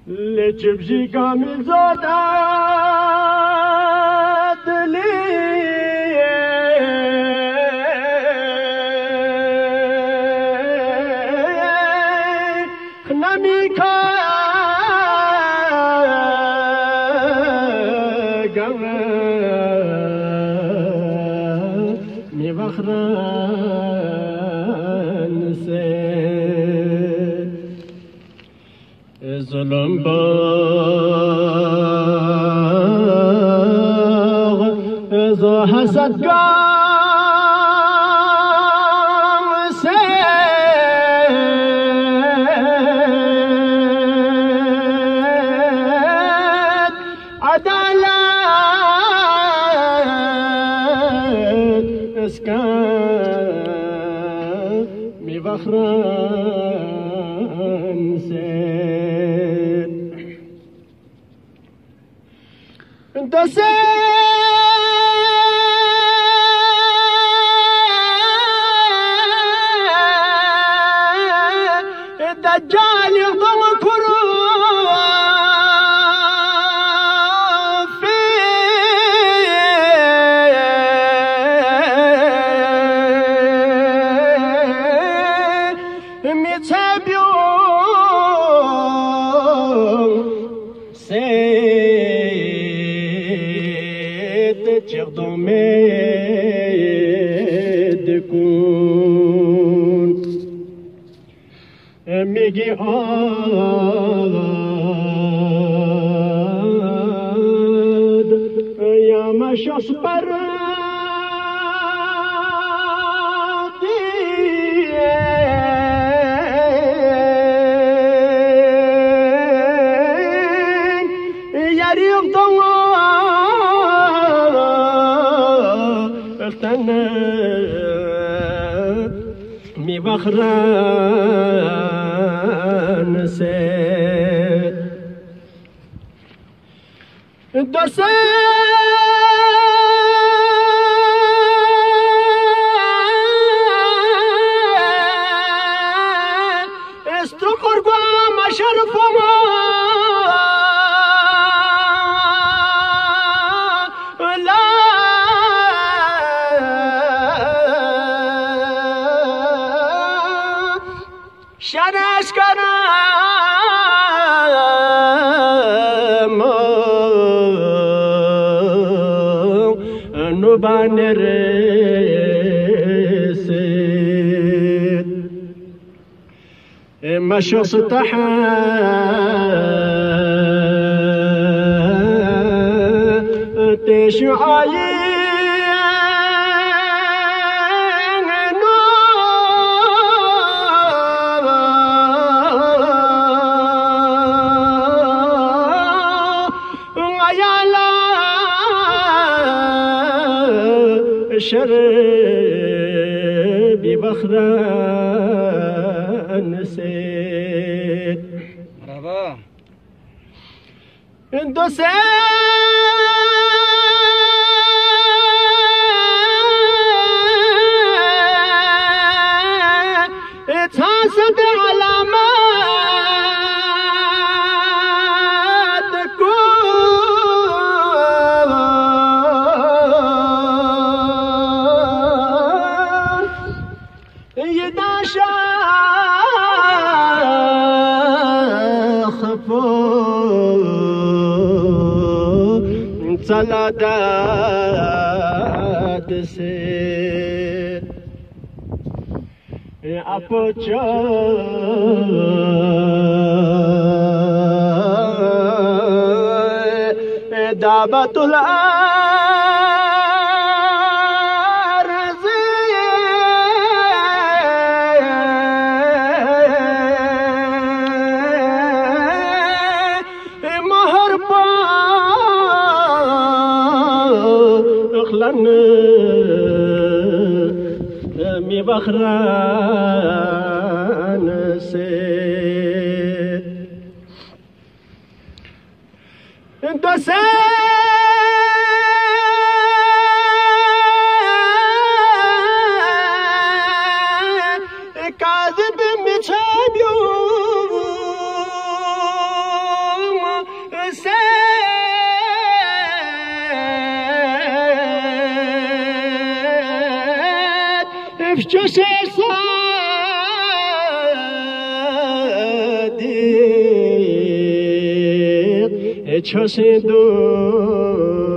لچبجی کامل زاده دلی نمی کام می بخران سے ظلم باغ ذو حسد کام سے عدالت اس کا می بخران سے دسے دجال يغضم كروفي متابيون سيد تغضم دكون میگی آد یا مشخص پر یریق دوار می بخران سے دسے استقر کو مشرف شنش کنم نوبان رسید مشخص تحت شعاعي شربي بخران سيد مرحبا انتو سيد اتحاسد علامات صلادات سے اپچو دعوت الارض مہر پا اخلن می بخران سے دسے کاذب میچابیو Efçöse sadik Çöse dokuse